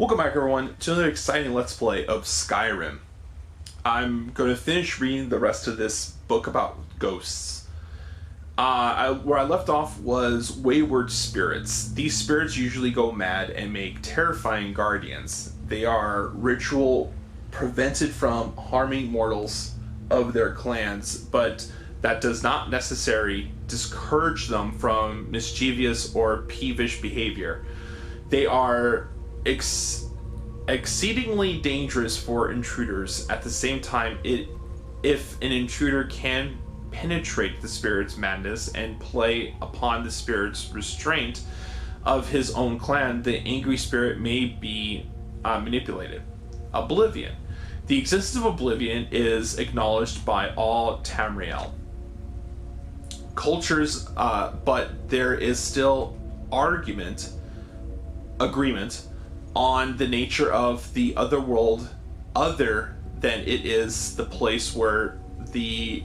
Welcome back, everyone, to another exciting Let's Play of Skyrim. I'm going to finish reading the rest of this book about ghosts. Where I left off was wayward spirits. These spirits usually go mad and make terrifying guardians. They are ritual prevented from harming mortals of their clans, but that does not necessarily discourage them from mischievous or peevish behavior. They are exceedingly dangerous for intruders. At the same time, if an intruder can penetrate the spirit's madness and play upon the spirit's restraint of his own clan, the angry spirit may be manipulated. Oblivion. The existence of oblivion is acknowledged by all Tamriel cultures, but there is still agreement on the nature of the other world, other than it is the place where the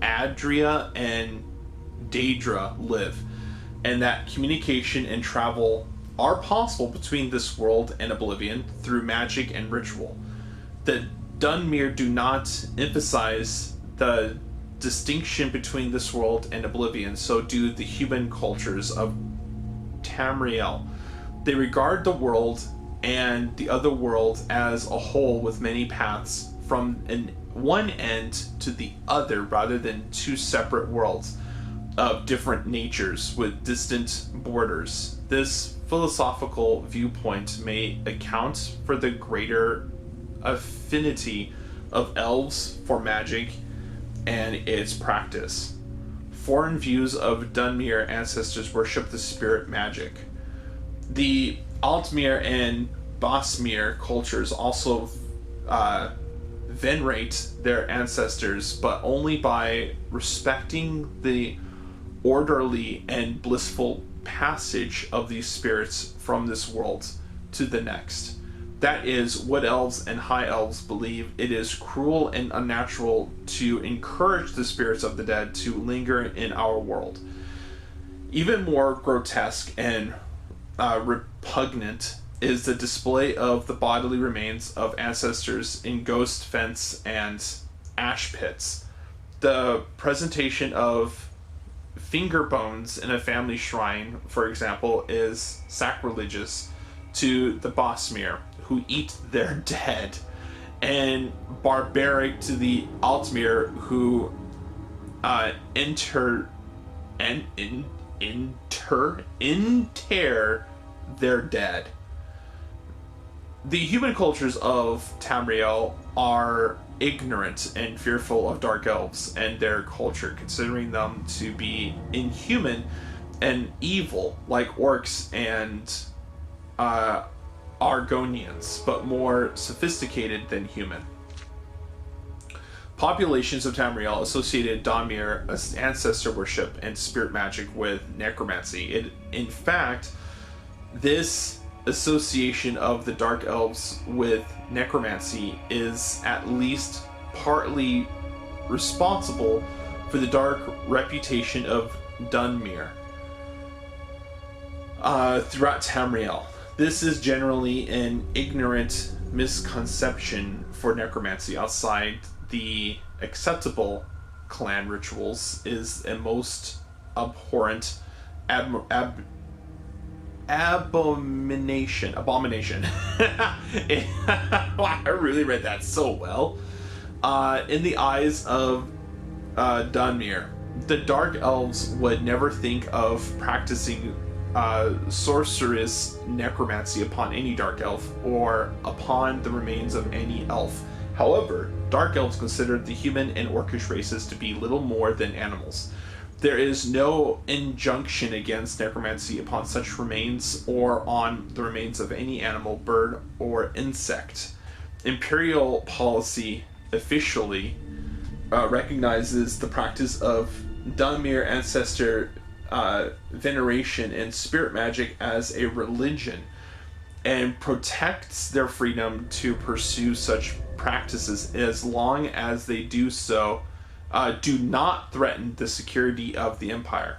Adria and Daedra live, and that communication and travel are possible between this world and Oblivion through magic and ritual. The Dunmer do not emphasize the distinction between this world and Oblivion, so do the human cultures of Tamriel. They regard the world and the other world as a whole with many paths from one end to the other, rather than two separate worlds of different natures with distant borders. This philosophical viewpoint may account for the greater affinity of elves for magic and its practice. Foreign views of Dunmer ancestors worship the spirit magic. The Altmer and Bosmer cultures also venerate their ancestors, but only by respecting the orderly and blissful passage of these spirits from this world to the next. That is, wood elves and high elves believe it is cruel and unnatural to encourage the spirits of the dead to linger in our world. Even more grotesque and repugnant is the display of the bodily remains of ancestors in ghost fence and ash pits. The presentation of finger bones in a family shrine, for example, is sacrilegious to the Bosmer, who eat their dead, and barbaric to the Altmer, who inter their dead. The human cultures of Tamriel are ignorant and fearful of dark elves and their culture, considering them to be inhuman and evil like orcs and Argonians, but more sophisticated than human. Populations of Tamriel associated Dunmer ancestor worship and spirit magic with necromancy. In fact, this association of the dark elves with necromancy is at least partly responsible for the dark reputation of Dunmer throughout Tamriel. This is generally an ignorant misconception for necromancy outside the acceptable clan rituals is a most abhorrent abomination. I really read that so well. In the eyes of Dunmer, the dark elves would never think of practicing sorcerous necromancy upon any dark elf or upon the remains of any elf. However, dark elves considered the human and orcish races to be little more than animals. There is no injunction against necromancy upon such remains or on the remains of any animal, bird, or insect. Imperial policy officially recognizes the practice of Dunmer ancestor veneration and spirit magic as a religion, and protects their freedom to pursue such practices as long as they do not threaten the security of the empire.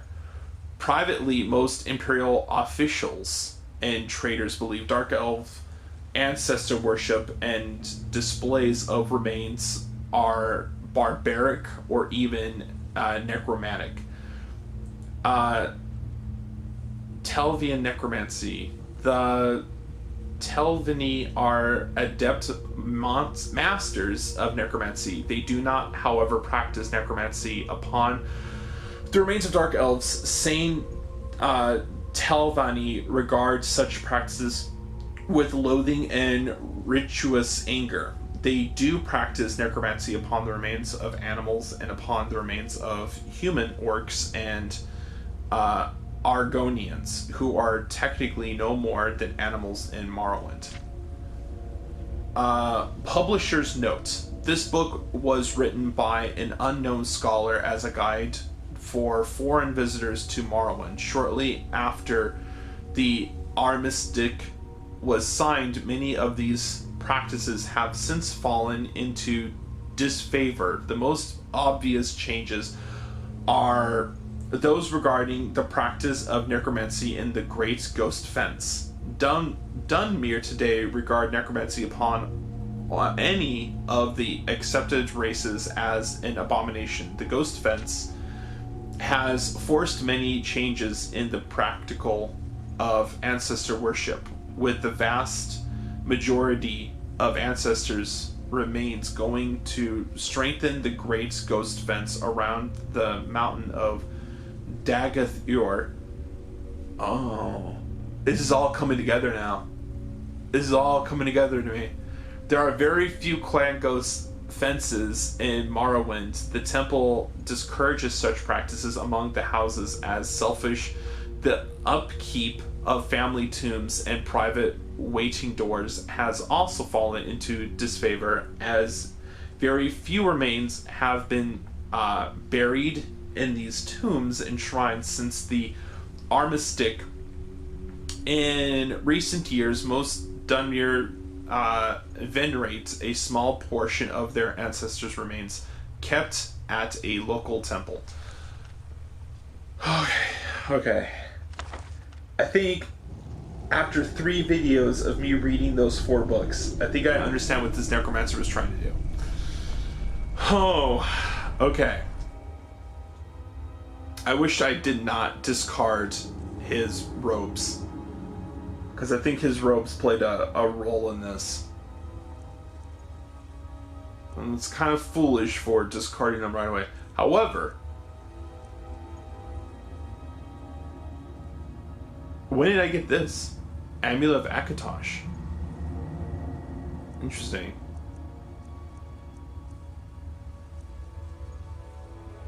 Privately, most imperial officials and traders believe dark elf ancestor worship and displays of remains are barbaric or even necromantic. Telvian necromancy. The Telvini are adept masters of necromancy. They do not, however, practice necromancy upon the remains of dark elves. Sane Telvanni regard such practices with loathing and rituous anger. They do practice necromancy upon the remains of animals and upon the remains of human orcs and Argonians, who are technically no more than animals in Morrowind. Publisher's note. This book was written by an unknown scholar as a guide for foreign visitors to Morrowind. Shortly after the armistice was signed, many of these practices have since fallen into disfavor. The most obvious changes are those regarding the practice of necromancy in the Great Ghost Fence. Dunmere today regard necromancy upon any of the accepted races as an abomination. The Ghost Fence has forced many changes in the practical of ancestor worship, with the vast majority of ancestors' remains going to strengthen the Great Ghost Fence around the mountain of Dagath-ur. Oh, this is all coming together now. This is all coming together to me. There are very few clan ghost fences in Morrowind. The temple discourages such practices among the houses as selfish. The upkeep of family tombs and private waiting doors has also fallen into disfavor, as very few remains have been buried in these tombs and shrines since the armistice. In recent years, most Dunmere venerate a small portion of their ancestors' remains kept at a local temple. Okay. I think after 3 videos of me reading those 4 books, I think I understand what this necromancer was trying to do. Oh, okay. I wish I did not discard his robes, because I think his robes played a role in this. And it's kind of foolish for discarding them right away. However, when did I get this? Amulet of Akatosh. Interesting.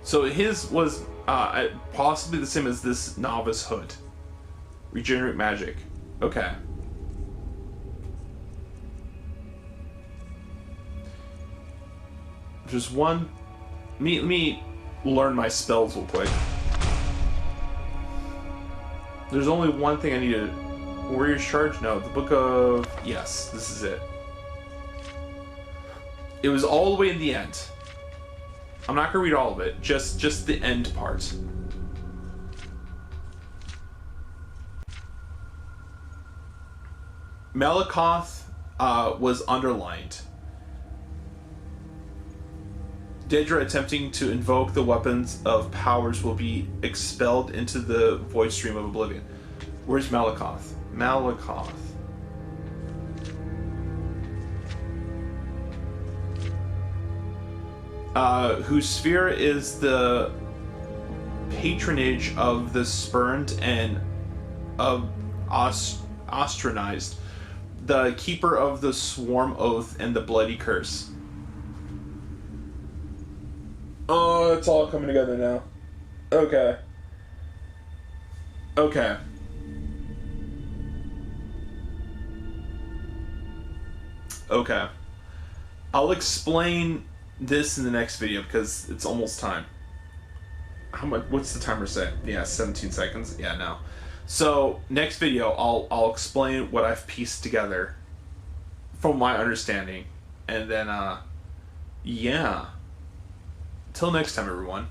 So his was possibly the same as this novice hood. Regenerate magic. Okay. Just one. Let me learn my spells real quick. There's only one thing I need to. Warrior's Charge? No, the Book of. Yes, this is it. It was all the way in the end. I'm not gonna read all of it, just the end part. Malakoth was underlined. Daedra attempting to invoke the weapons of powers will be expelled into the void stream of oblivion. Where's Malakoth? Malakoth. Whose sphere is the patronage of the spurned and ostracized, the keeper of the swarm oath and the bloody curse. Oh, it's all coming together now. Okay. Okay. Okay. I'll explain this in the next video because it's almost time. How much? What's the timer say? Yeah, 17 seconds. Yeah, no. So next video, I'll explain what I've pieced together from my understanding, and then yeah. Till next time, everyone.